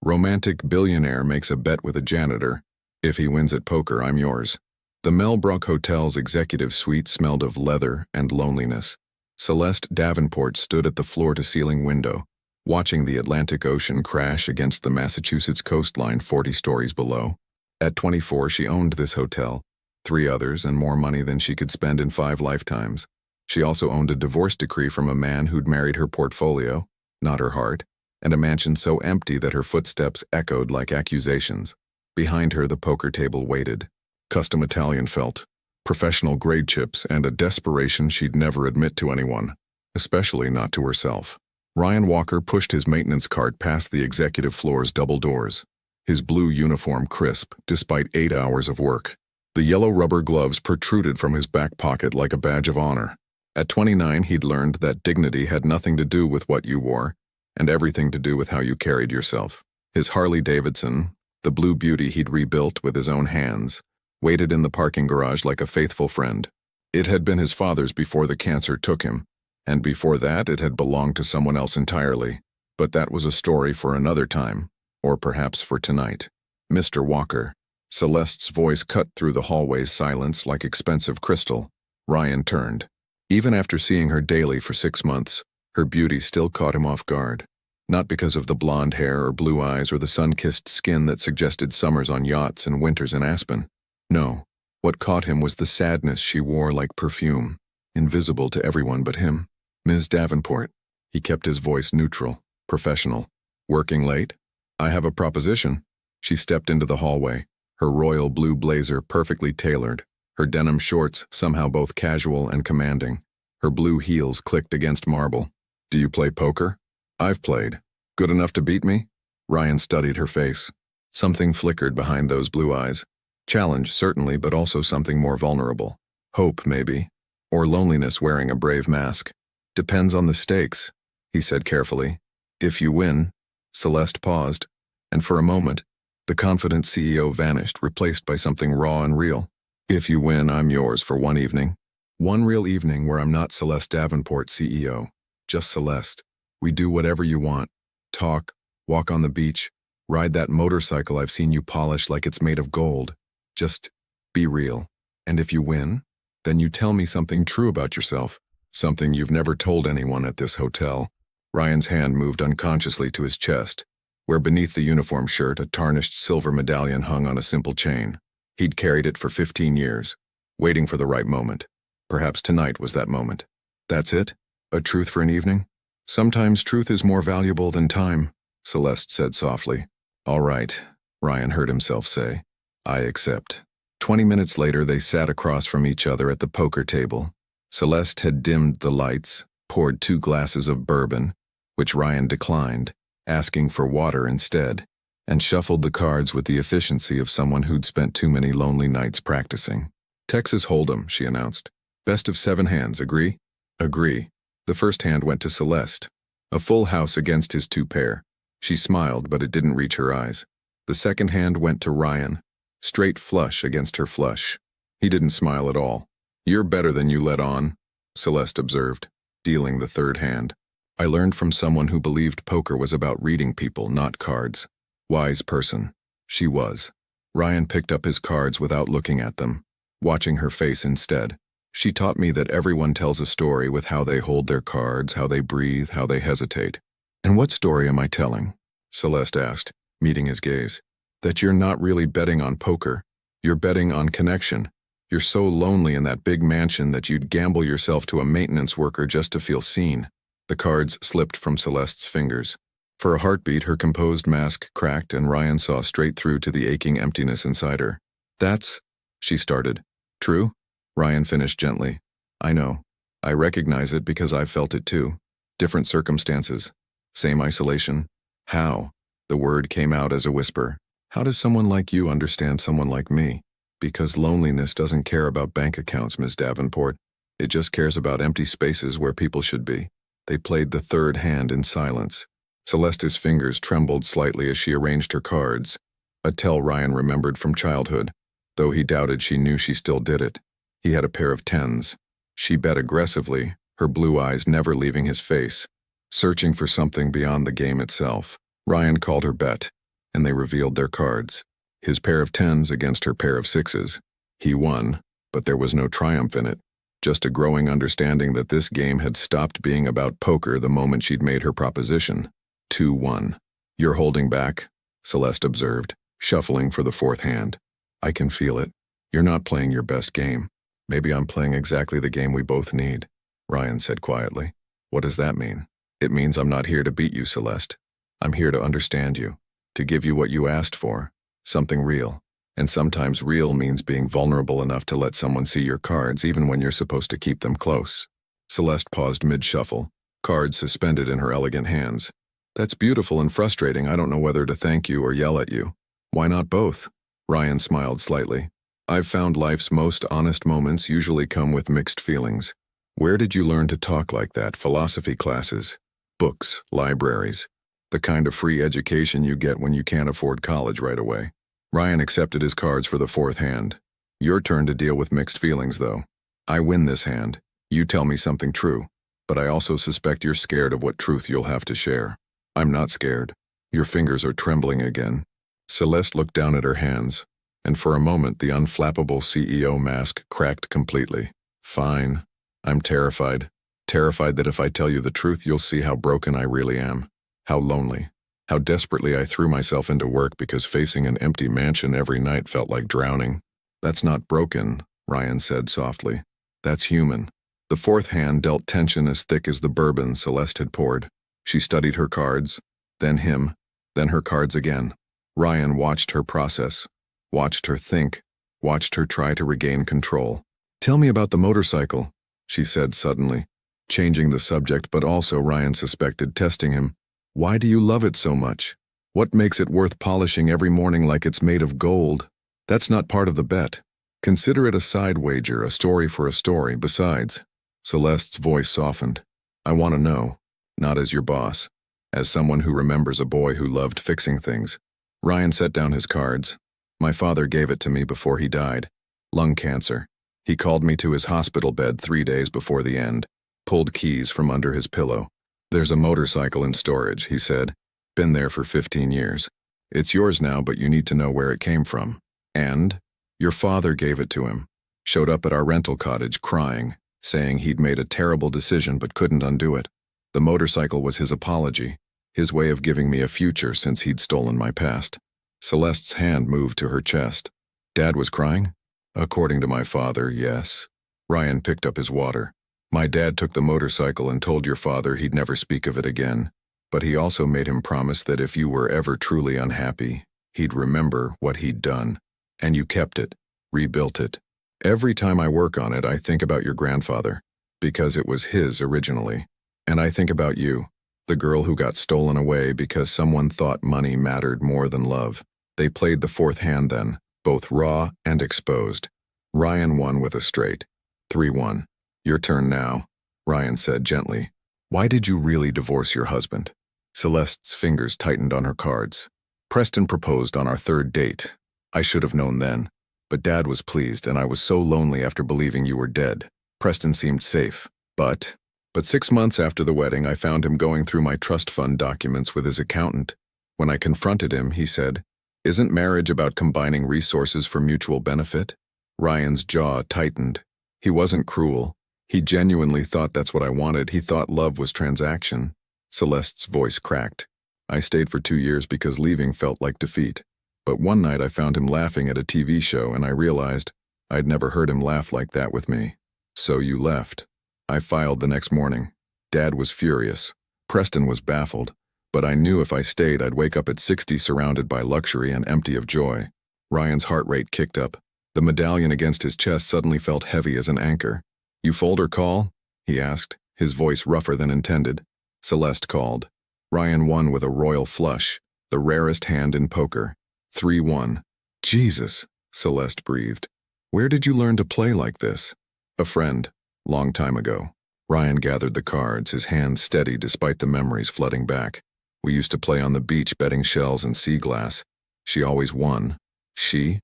Romantic billionaire makes a bet with a janitor. If he wins at poker, I'm yours. The Melbrook Hotel's executive suite smelled of leather and loneliness. Celeste Davenport stood at the floor-to-ceiling window, watching the Atlantic Ocean crash against the Massachusetts coastline 40 stories below. At 24, she owned this hotel, 3 others, and more money than she could spend in 5 lifetimes. She also owned a divorce decree from a man who'd married her portfolio, not her heart, and a mansion so empty that her footsteps echoed like accusations. Behind her, the poker table waited. Custom Italian felt, professional grade chips, and a desperation she'd never admit to anyone, especially not to herself. Ryan Walker pushed his maintenance cart past the executive floor's double doors, his blue uniform crisp despite 8 hours of work. The yellow rubber gloves protruded from his back pocket like a badge of honor. At 29, he'd learned that dignity had nothing to do with what you wore, and everything to do with how you carried yourself. His Harley-Davidson, the blue beauty he'd rebuilt with his own hands, waited in the parking garage like a faithful friend. It had been his father's before the cancer took him, and before that it had belonged to someone else entirely. But that was a story for another time, or perhaps for tonight. Mr. Walker. Celeste's voice cut through the hallway's silence like expensive crystal. Ryan turned. Even after seeing her daily for 6 months, her beauty still caught him off guard. Not because of the blonde hair or blue eyes or the sun-kissed skin that suggested summers on yachts and winters in Aspen. No, what caught him was the sadness she wore like perfume, invisible to everyone but him. Ms. Davenport. He kept his voice neutral, professional. Working late? I have a proposition. She stepped into the hallway, her royal blue blazer perfectly tailored, her denim shorts somehow both casual and commanding. Her blue heels clicked against marble. Do you play poker? I've played. Good enough to beat me? Ryan studied her face. Something flickered behind those blue eyes. Challenge, certainly, but also something more vulnerable. Hope, maybe. Or loneliness wearing a brave mask. Depends on the stakes, he said carefully. If you win. Celeste paused, and for a moment, the confident CEO vanished, replaced by something raw and real. If you win, I'm yours for one evening. One real evening where I'm not Celeste Davenport, CEO. Just Celeste. We do whatever you want. Talk, walk on the beach, ride that motorcycle I've seen you polish like it's made of gold. Just be real. And if you win, then you tell me something true about yourself, something you've never told anyone at this hotel. Ryan's hand moved unconsciously to his chest, where beneath the uniform shirt a tarnished silver medallion hung on a simple chain. He'd carried it for 15 years, waiting for the right moment. Perhaps tonight was that moment. That's it? A truth for an evening? Sometimes truth is more valuable than time, Celeste said softly. All right, Ryan heard himself say. I accept. 20 minutes later, they sat across from each other at the poker table. Celeste had dimmed the lights, poured 2 glasses of bourbon, which Ryan declined, asking for water instead, and shuffled the cards with the efficiency of someone who'd spent too many lonely nights practicing. Texas Hold'em, she announced. Best of 7 hands, agree? Agree. The first hand went to Celeste. A full house against his 2 pair. She smiled, but it didn't reach her eyes. The second hand went to Ryan. Straight flush against her flush. He didn't smile at all. You're better than you let on, Celeste observed, dealing the third hand. I learned from someone who believed poker was about reading people, not cards. Wise person. She was. Ryan picked up his cards without looking at them, watching her face instead. She taught me that everyone tells a story with how they hold their cards, how they breathe, how they hesitate. And what story am I telling? Celeste asked, meeting his gaze. That you're not really betting on poker. You're betting on connection. You're so lonely in that big mansion that you'd gamble yourself to a maintenance worker just to feel seen. The cards slipped from Celeste's fingers. For a heartbeat, her composed mask cracked and Ryan saw straight through to the aching emptiness inside her. That's, she started. True? Ryan finished gently. I know. I recognize it because I've felt it too. Different circumstances. Same isolation. How? The word came out as a whisper. How does someone like you understand someone like me? Because loneliness doesn't care about bank accounts, Ms. Davenport. It just cares about empty spaces where people should be. They played the third hand in silence. Celeste's fingers trembled slightly as she arranged her cards, a tell Ryan remembered from childhood, though he doubted she knew she still did it. He had a pair of 10s. She bet aggressively, her blue eyes never leaving his face, searching for something beyond the game itself. Ryan called her bet. and they revealed their cards. His pair of tens against her pair of sixes. He won, but there was no triumph in it, just a growing understanding that this game had stopped being about poker the moment she'd made her proposition. 2-1. You're holding back, Celeste observed, shuffling for the fourth hand. I can feel it. You're not playing your best game. Maybe I'm playing exactly the game we both need, Ryan said quietly. What does that mean? It means I'm not here to beat you, Celeste. I'm here to understand you, to give you what you asked for, something real. And sometimes real means being vulnerable enough to let someone see your cards even when you're supposed to keep them close. Celeste paused mid-shuffle, cards suspended in her elegant hands. That's beautiful and frustrating. I don't know whether to thank you or yell at you. Why not both? Ryan smiled slightly. I've found life's most honest moments usually come with mixed feelings. Where did you learn to talk like that? Philosophy classes, books, libraries, the kind of free education you get when you can't afford college right away. Ryan accepted his cards for the fourth hand. Your turn to deal with mixed feelings, though. I win this hand. You tell me something true, but I also suspect you're scared of what truth you'll have to share. I'm not scared. Your fingers are trembling again. Celeste looked down at her hands, and for a moment the unflappable CEO mask cracked completely. Fine. I'm terrified. Terrified that if I tell you the truth, you'll see how broken I really am. How lonely. How desperately I threw myself into work because facing an empty mansion every night felt like drowning. That's not broken, Ryan said softly. That's human. The fourth hand dealt tension as thick as the bourbon Celeste had poured. She studied her cards, then him, then her cards again. Ryan watched her process, watched her think, watched her try to regain control. Tell me about the motorcycle, she said suddenly, changing the subject but also, Ryan suspected, testing him. Why do you love it so much? What makes it worth polishing every morning like it's made of gold? That's not part of the bet. Consider it a side wager, a story for a story. Besides, Celeste's voice softened. I want to know. Not as your boss, as someone who remembers a boy who loved fixing things. Ryan set down his cards. My father gave it to me before he died. Lung cancer. He called me to his hospital bed 3 days before the end, pulled keys from under his pillow. There's a motorcycle in storage, he said. Been there for 15 years. It's yours now, but you need to know where it came from. And your father gave it to him. Showed up at our rental cottage crying, saying he'd made a terrible decision but couldn't undo it. The motorcycle was his apology, his way of giving me a future since he'd stolen my past. Celeste's hand moved to her chest. Dad was crying? According to my father, yes. Ryan picked up his water. My dad took the motorcycle and told your father he'd never speak of it again, but he also made him promise that if you were ever truly unhappy, he'd remember what he'd done. And you kept it, rebuilt it. Every time I work on it, I think about your grandfather, because it was his originally. And I think about you, the girl who got stolen away because someone thought money mattered more than love. They played the fourth hand then, both raw and exposed. Ryan won with a straight. 3-1. Your turn now, Ryan said gently. Why did you really divorce your husband? Celeste's fingers tightened on her cards. Preston proposed on our third date. I should have known then, but Dad was pleased and I was so lonely after believing you were dead. Preston seemed safe, but 6 months after the wedding, I found him going through my trust fund documents with his accountant. When I confronted him, he said, Isn't marriage about combining resources for mutual benefit? Ryan's jaw tightened. He wasn't cruel. He genuinely thought that's what I wanted. He thought love was transaction. Celeste's voice cracked. I stayed for 2 years because leaving felt like defeat. But one night I found him laughing at a TV show and I realized I'd never heard him laugh like that with me. So you left. I filed the next morning. Dad was furious. Preston was baffled. But I knew if I stayed, I'd wake up at 60 surrounded by luxury and empty of joy. Ryan's heart rate kicked up. The medallion against his chest suddenly felt heavy as an anchor. You fold or call? He asked, his voice rougher than intended. Celeste called. Ryan won with a royal flush, the rarest hand in poker. 3-1. Jesus, Celeste breathed. Where did you learn to play like this? A friend. Long time ago. Ryan gathered the cards, his hands steady despite the memories flooding back. We used to play on the beach betting shells and sea glass. She always won. She.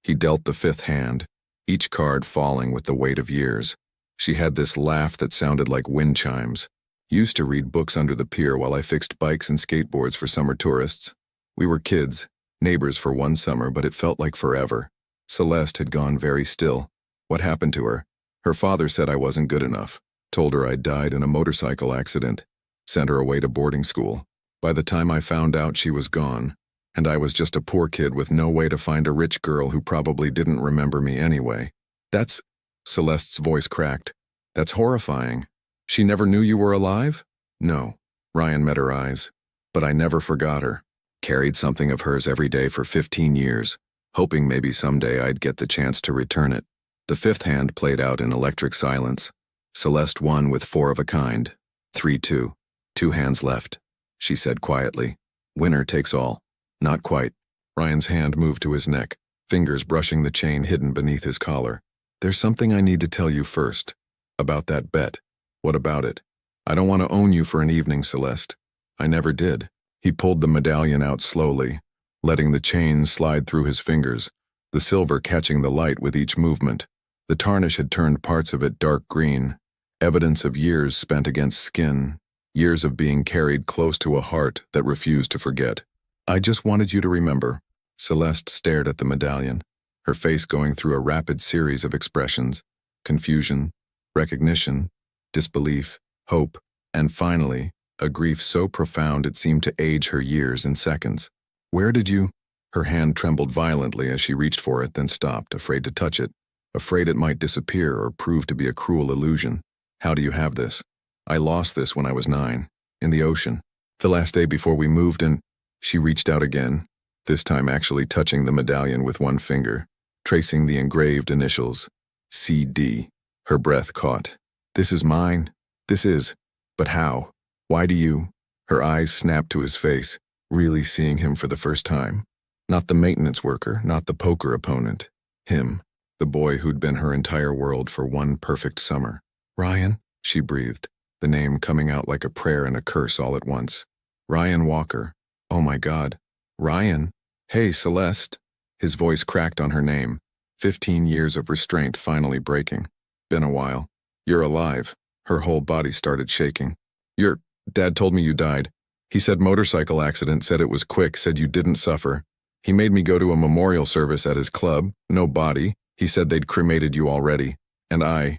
He dealt the fifth hand, each card falling with the weight of years. She had this laugh that sounded like wind chimes. Used to read books under the pier while I fixed bikes and skateboards for summer tourists. We were kids, neighbors for one summer, but it felt like forever. Celeste had gone very still. What happened to her? Her father said I wasn't good enough, told her I'd died in a motorcycle accident, sent her away to boarding school. By the time I found out, she was gone, and I was just a poor kid with no way to find a rich girl who probably didn't remember me anyway. That's... Celeste's voice cracked. That's horrifying. She never knew you were alive? No. Ryan met her eyes. But I never forgot her. Carried something of hers every day for 15 years, hoping maybe someday I'd get the chance to return it. The fifth hand played out in electric silence. Celeste won with 4 of a kind. 3-2. 2 hands left. She said quietly. Winner takes all. Not quite. Ryan's hand moved to his neck, fingers brushing the chain hidden beneath his collar. There's something I need to tell you first. About that bet. What about it? I don't want to own you for an evening, Celeste. I never did. He pulled the medallion out slowly, letting the chain slide through his fingers, the silver catching the light with each movement. The tarnish had turned parts of it dark green, evidence of years spent against skin, years of being carried close to a heart that refused to forget. I just wanted you to remember. Celeste stared at the medallion, her face going through a rapid series of expressions: confusion, recognition, disbelief, hope, and finally, a grief so profound it seemed to age her years in seconds. Where did you? Her hand trembled violently as she reached for it, then stopped, afraid to touch it, afraid it might disappear or prove to be a cruel illusion. How do you have this? I lost this when I was 9, in the ocean. The last day before we moved, and she reached out again, this time actually touching the medallion with one finger, tracing the engraved initials, CD. Her breath caught. This is mine. This is. But how? Why do you? Her eyes snapped to his face, really seeing him for the first time. Not the maintenance worker, not the poker opponent. Him, the boy who'd been her entire world for one perfect summer. Ryan, she breathed, the name coming out like a prayer and a curse all at once. Ryan Walker. Oh my God. Ryan. Hey, Celeste. His voice cracked on her name, 15 years of restraint finally breaking. Been a while. You're alive. Her whole body started shaking. Dad told me you died. He said motorcycle accident, said it was quick, said you didn't suffer. He made me go to a memorial service at his club, no body. He said they'd cremated you already. And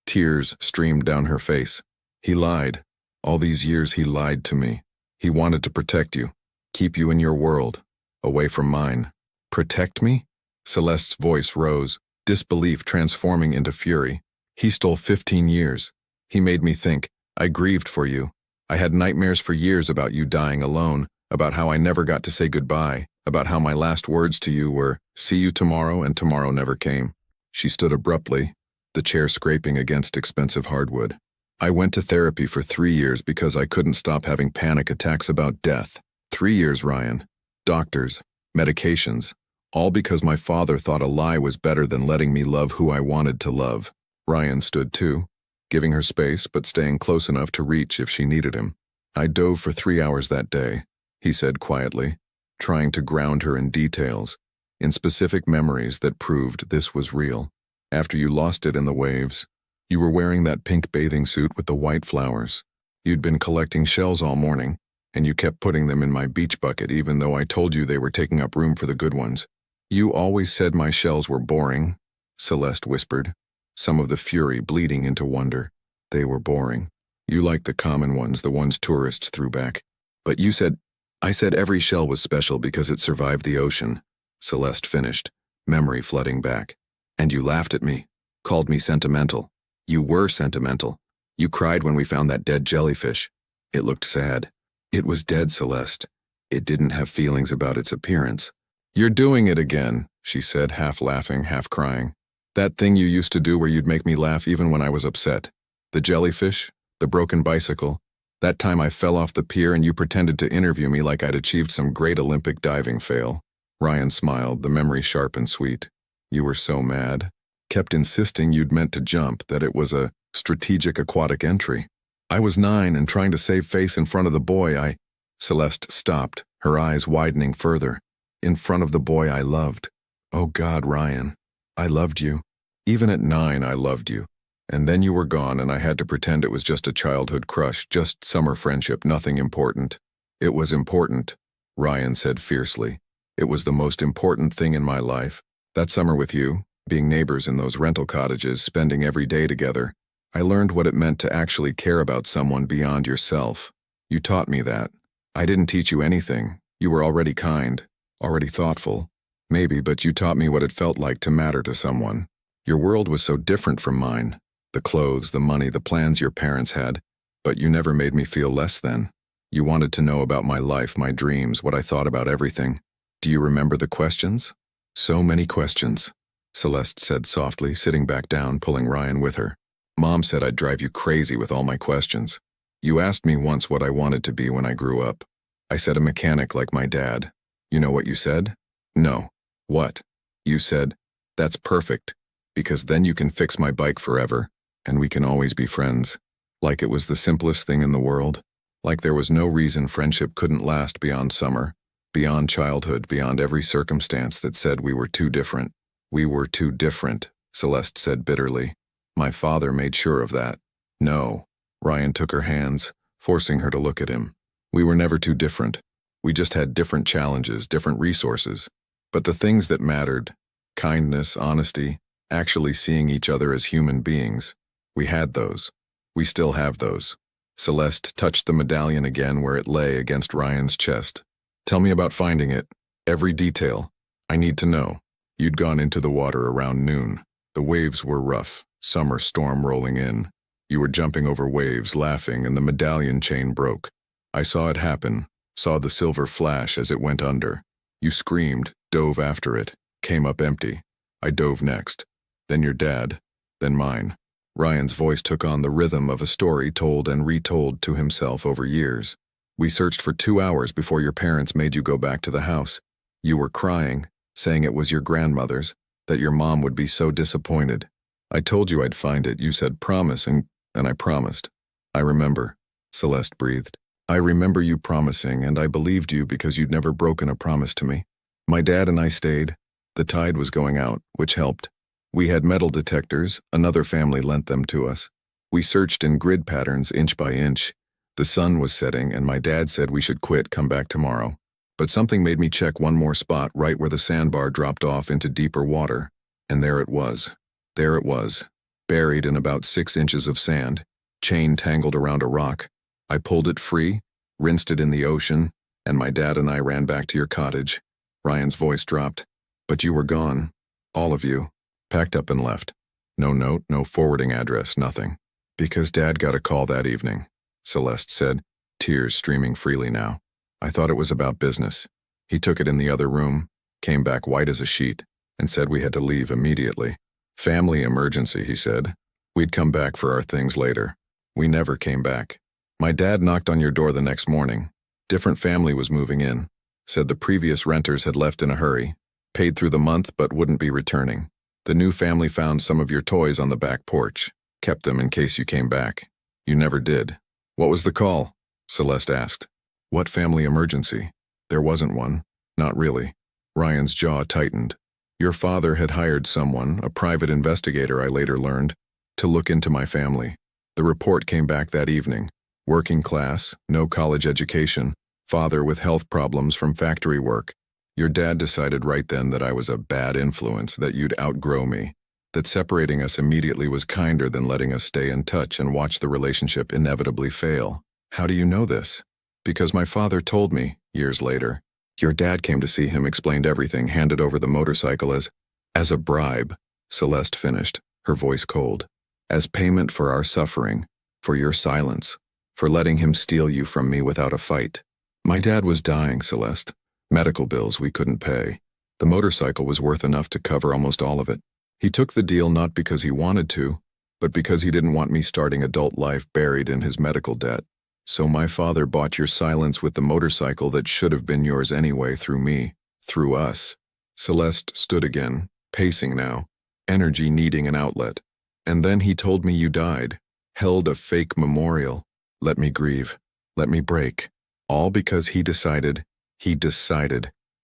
tears streamed down her face. He lied. All these years he lied to me. He wanted to protect you, keep you in your world, away from mine. Protect me? Celeste's voice rose, disbelief transforming into fury. He stole 15 years. He made me think. I grieved for you. I had nightmares for years about you dying alone, about how I never got to say goodbye, about how my last words to you were, see you tomorrow, and tomorrow never came. She stood abruptly, the chair scraping against expensive hardwood. I went to therapy for 3 years because I couldn't stop having panic attacks about death. 3 years, Ryan. Doctors, medications, all because my father thought a lie was better than letting me love who I wanted to love. Ryan stood too, giving her space but staying close enough to reach if she needed him. I dove for 3 hours that day, he said quietly, trying to ground her in details, in specific memories that proved this was real. After you lost it in the waves, you were wearing that pink bathing suit with the white flowers. You'd been collecting shells all morning, and you kept putting them in my beach bucket even though I told you they were taking up room for the good ones. You always said my shells were boring, Celeste whispered, some of the fury bleeding into wonder. They were boring. You liked the common ones, the ones tourists threw back. But you said, I said every shell was special because it survived the ocean, Celeste finished, memory flooding back. And you laughed at me, called me sentimental. You were sentimental. You cried when we found that dead jellyfish. It looked sad. It was dead, Celeste. It didn't have feelings about its appearance. You're doing it again, she said, half laughing, half crying. That thing you used to do where you'd make me laugh even when I was upset. The jellyfish, the broken bicycle, that time I fell off the pier and you pretended to interview me like I'd achieved some great Olympic diving fail. Ryan smiled, the memory sharp and sweet. You were so mad. Kept insisting you'd meant to jump, that it was a strategic aquatic entry. I was 9 and trying to save face in front of the boy Celeste stopped, her eyes widening further. In front of the boy I loved. Oh God, Ryan. I loved you. Even at 9, I loved you. And then you were gone and I had to pretend it was just a childhood crush, just summer friendship, nothing important. It was important. Ryan said fiercely. It was the most important thing in my life. That summer with you, being neighbors in those rental cottages, spending every day together, I learned what it meant to actually care about someone beyond yourself. You taught me that. I didn't teach you anything. You were already kind, already thoughtful. Maybe, but you taught me what it felt like to matter to someone. Your world was so different from mine. The clothes, the money, the plans your parents had. But you never made me feel less than. You wanted to know about my life, my dreams, what I thought about everything. Do you remember the questions? So many questions, Celeste said softly, sitting back down, pulling Ryan with her. Mom said I'd drive you crazy with all my questions. You asked me once what I wanted to be when I grew up. I said a mechanic like my dad. You know what you said? No. What? You said, that's perfect, because then you can fix my bike forever, and we can always be friends. Like it was the simplest thing in the world. Like there was no reason friendship couldn't last beyond summer, beyond childhood, beyond every circumstance that said we were too different. We were too different, Celeste said bitterly. My father made sure of that. No. Ryan took her hands, forcing her to look at him. We were never too different. We just had different challenges, different resources. But the things that mattered, kindness, honesty, actually seeing each other as human beings, we had those. We still have those. Celeste touched the medallion again where it lay against Ryan's chest. Tell me about finding it. Every detail. I need to know. You'd gone into the water around noon. The waves were rough, summer storm rolling in. You were jumping over waves, laughing, and the medallion chain broke. I saw it happen, saw the silver flash as it went under. You screamed, dove after it, came up empty. I dove next. Then your dad, then mine. Ryan's voice took on the rhythm of a story told and retold to himself over years. We searched for 2 hours before your parents made you go back to the house. You were crying, saying it was your grandmother's, that your mom would be so disappointed. I told you I'd find it. You said promise, and I promised. I remember, Celeste breathed. I remember you promising, and I believed you because you'd never broken a promise to me. My dad and I stayed. The tide was going out, which helped. We had metal detectors. Another family lent them to us. We searched in grid patterns inch by inch. The sun was setting, and my dad said we should quit, come back tomorrow. But something made me check one more spot right where the sandbar dropped off into deeper water. And there it was. There it was, buried in about 6 inches of sand, chain tangled around a rock. I pulled it free, rinsed it in the ocean, and my dad and I ran back to your cottage. Ryan's voice dropped. But you were gone. All of you. Packed up and left. No note, no forwarding address, nothing. Because Dad got a call that evening, Celeste said, tears streaming freely now. I thought it was about business. He took it in the other room, came back white as a sheet, and said we had to leave immediately. Family emergency, he said. We'd come back for our things later. We never came back. My dad knocked on your door the next morning. Different family was moving in. Said the previous renters had left in a hurry. Paid through the month but wouldn't be returning. The new family found some of your toys on the back porch. Kept them in case you came back. You never did. What was the call? Celeste asked. What family emergency? There wasn't one. Not really. Ryan's jaw tightened. Your father had hired someone, a private investigator I later learned, to look into my family. The report came back that evening. Working class, no college education, father with health problems from factory work. Your dad decided right then that I was a bad influence, that you'd outgrow me, that separating us immediately was kinder than letting us stay in touch and watch the relationship inevitably fail. How do you know this? Because my father told me, years later. Your dad came to see him, explained everything, handed over the motorcycle as a bribe, Celeste finished, her voice cold. As payment for our suffering, for your silence, for letting him steal you from me without a fight. My dad was dying, Celeste. Medical bills we couldn't pay. The motorcycle was worth enough to cover almost all of it. He took the deal not because he wanted to, but because he didn't want me starting adult life buried in his medical debt. So my father bought your silence with the motorcycle that should have been yours anyway through me, through us. Celeste stood again, pacing now, energy needing an outlet. And then he told me you died, held a fake memorial. Let me grieve, let me break. All because he decided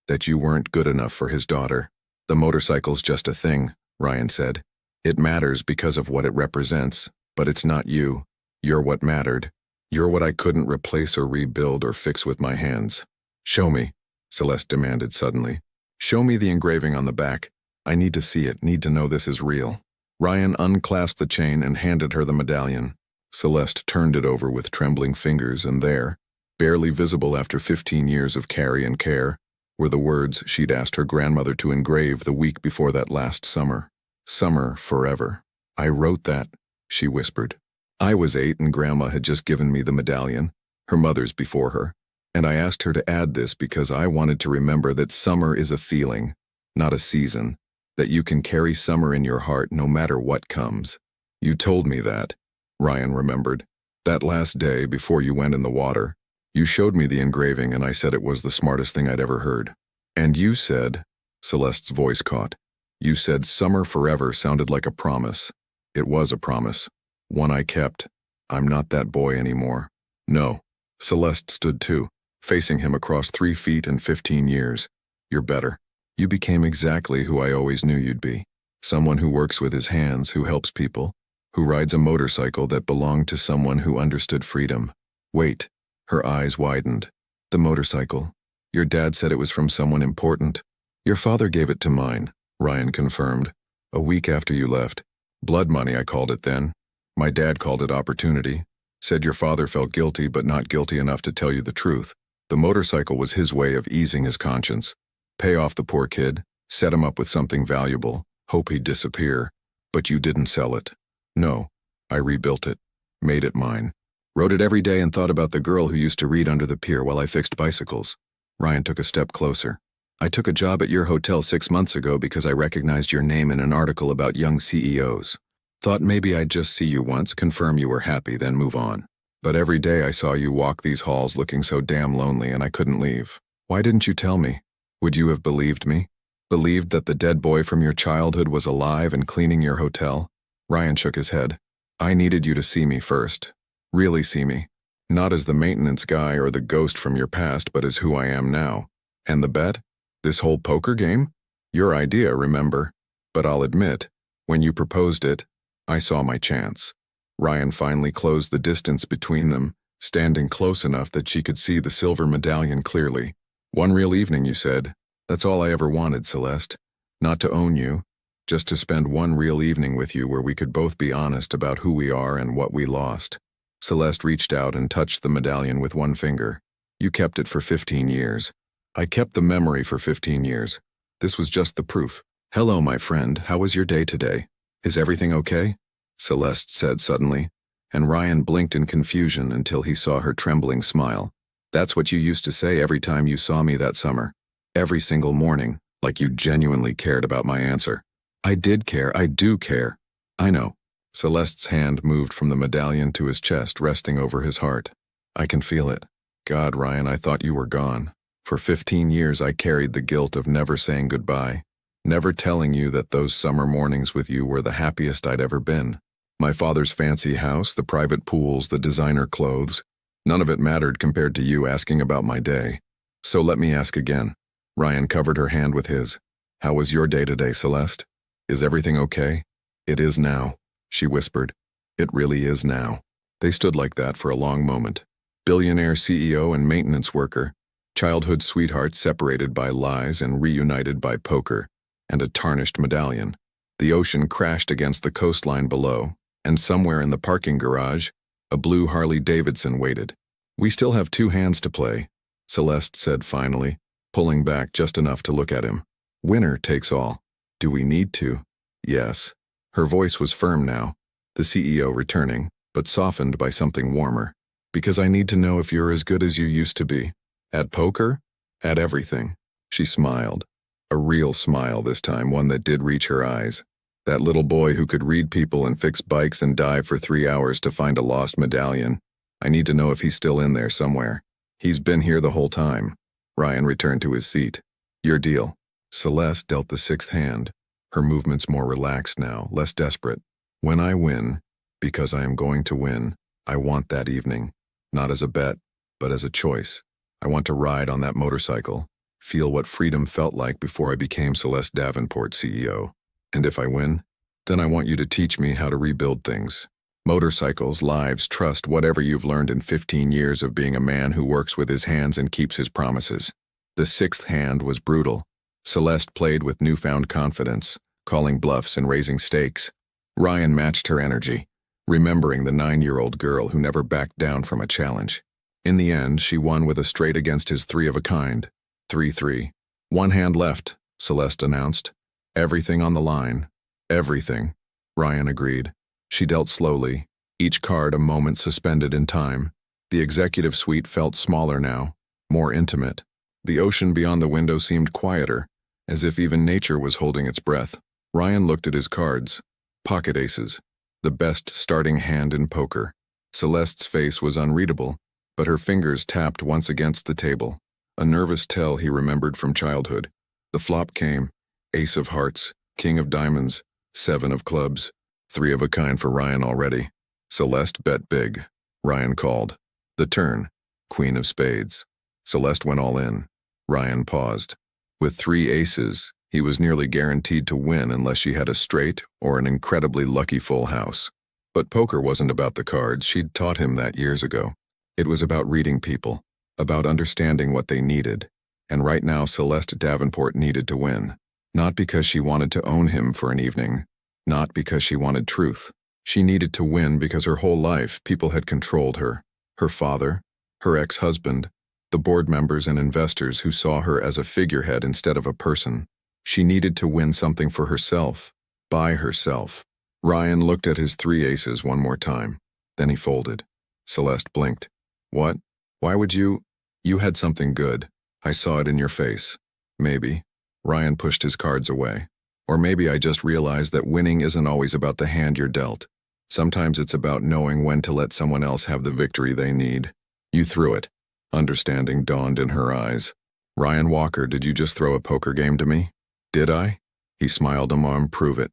that you weren't good enough for his daughter. The motorcycle's just a thing, Ryan said. It matters because of what it represents, but it's not you. You're what mattered. You're what I couldn't replace or rebuild or fix with my hands. Show me, Celeste demanded suddenly. Show me the engraving on the back. I need to see it, need to know this is real. Ryan unclasped the chain and handed her the medallion. Celeste turned it over with trembling fingers, and there, barely visible after 15 years of carry and care, were the words she'd asked her grandmother to engrave the week before that last summer. Summer forever. I wrote that, she whispered. I was 8 and Grandma had just given me the medallion, her mother's before her, and I asked her to add this because I wanted to remember that summer is a feeling, not a season, that you can carry summer in your heart no matter what comes. You told me that, Ryan remembered. That last day before you went in the water, you showed me the engraving and I said it was the smartest thing I'd ever heard. And you said, Celeste's voice caught, you said summer forever sounded like a promise. It was a promise. One I kept. I'm not that boy anymore. No. Celeste stood too, facing him across 3 feet and 15 years. You're better. You became exactly who I always knew you'd be. Someone who works with his hands, who helps people, who rides a motorcycle that belonged to someone who understood freedom. Wait. Her eyes widened. The motorcycle. Your dad said it was from someone important. Your father gave it to mine, Ryan confirmed. A week after you left. Blood money, I called it then. My dad called it opportunity. Said your father felt guilty but not guilty enough to tell you the truth. The motorcycle was his way of easing his conscience. Pay off the poor kid, set him up with something valuable, hope he'd disappear. But you didn't sell it. No, I rebuilt it, made it mine. Wrote it every day and thought about the girl who used to read under the pier while I fixed bicycles. Ryan took a step closer. I took a job at your hotel 6 months ago because I recognized your name in an article about young CEOs. Thought maybe I'd just see you once, confirm you were happy, then move on. But every day I saw you walk these halls looking so damn lonely and I couldn't leave. Why didn't you tell me? Would you have believed me? Believed that the dead boy from your childhood was alive and cleaning your hotel? Ryan shook his head. I needed you to see me first. Really see me. Not as the maintenance guy or the ghost from your past, but as who I am now. And the bet? This whole poker game? Your idea, remember. But I'll admit, when you proposed it, I saw my chance. Ryan finally closed the distance between them, standing close enough that she could see the silver medallion clearly. One real evening, you said. That's all I ever wanted, Celeste. Not to own you, just to spend one real evening with you where we could both be honest about who we are and what we lost. Celeste reached out and touched the medallion with one finger. You kept it for 15 years. I kept the memory for 15 years. This was just the proof. Hello, my friend. How was your day today? Is everything okay? Celeste said suddenly, and Ryan blinked in confusion until he saw her trembling smile. That's what you used to say every time you saw me that summer. Every single morning, like you genuinely cared about my answer. I did care. I do care. I know. Celeste's hand moved from the medallion to his chest, resting over his heart. I can feel it. God, Ryan, I thought you were gone. For 15 years I carried the guilt of never saying goodbye, never telling you that those summer mornings with you were the happiest I'd ever been. My father's fancy house, the private pools, the designer clothes, none of it mattered compared to you asking about my day. So let me ask again. Ryan covered her hand with his. How was your day today, Celeste? Is everything okay? It is now, she whispered. It really is now. They stood like that for a long moment. Billionaire CEO and maintenance worker, childhood sweethearts separated by lies and reunited by poker, and a tarnished medallion. The ocean crashed against the coastline below, and somewhere in the parking garage, a blue Harley-Davidson waited. We still have 2 hands to play, Celeste said finally, pulling back just enough to look at him. Winner takes all. Do we need to? Yes. Her voice was firm now, the CEO returning, but softened by something warmer. Because I need to know if you're as good as you used to be. At poker? At everything. She smiled. A real smile this time, one that did reach her eyes. That little boy who could read people and fix bikes and dive for 3 hours to find a lost medallion. I need to know if he's still in there somewhere. He's been here the whole time. Ryan returned to his seat. Your deal. Celeste dealt the 6th hand, her movements more relaxed now, less desperate. When I win, because I am going to win, I want that evening. Not as a bet, but as a choice. I want to ride on that motorcycle, feel what freedom felt like before I became Celeste Davenport CEO. And if I win, then I want you to teach me how to rebuild things. Motorcycles, lives, trust, whatever you've learned in 15 years of being a man who works with his hands and keeps his promises. The sixth hand was brutal. Celeste played with newfound confidence, calling bluffs and raising stakes. Ryan matched her energy, remembering the 9-year-old girl who never backed down from a challenge. In the end, she won with a straight against his 3 of a kind. 3-3. One hand left, Celeste announced. Everything on the line. Everything, Ryan agreed. She dealt slowly, each card a moment suspended in time. The executive suite felt smaller now, more intimate. The ocean beyond the window seemed quieter, as if even nature was holding its breath. Ryan looked at his cards. Pocket aces, the best starting hand in poker. Celeste's face was unreadable, but her fingers tapped once against the table, a nervous tell he remembered from childhood. The flop came, ace of hearts, king of diamonds, 7 of clubs, 3 of a kind for Ryan already. Celeste bet big. Ryan called. The turn, queen of spades. Celeste went all in. Ryan paused. With 3 aces, he was nearly guaranteed to win unless she had a straight or an incredibly lucky full house. But poker wasn't about the cards. She'd taught him that years ago. It was about reading people, about understanding what they needed. And right now Celeste Davenport needed to win. Not because she wanted to own him for an evening. Not because she wanted truth. She needed to win because her whole life people had controlled her. Her father, her ex-husband, the board members and investors who saw her as a figurehead instead of a person. She needed to win something for herself, by herself. Ryan looked at his 3 aces one more time. Then he folded. Celeste blinked. What? Why would you? You had something good. I saw it in your face. Maybe. Ryan pushed his cards away. Or maybe I just realized that winning isn't always about the hand you're dealt. Sometimes it's about knowing when to let someone else have the victory they need. You threw it. Understanding dawned in her eyes. Ryan Walker, did you just throw a poker game to me? Did I? He smiled a mom. Prove it.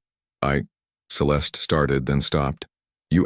Celeste started, then stopped. You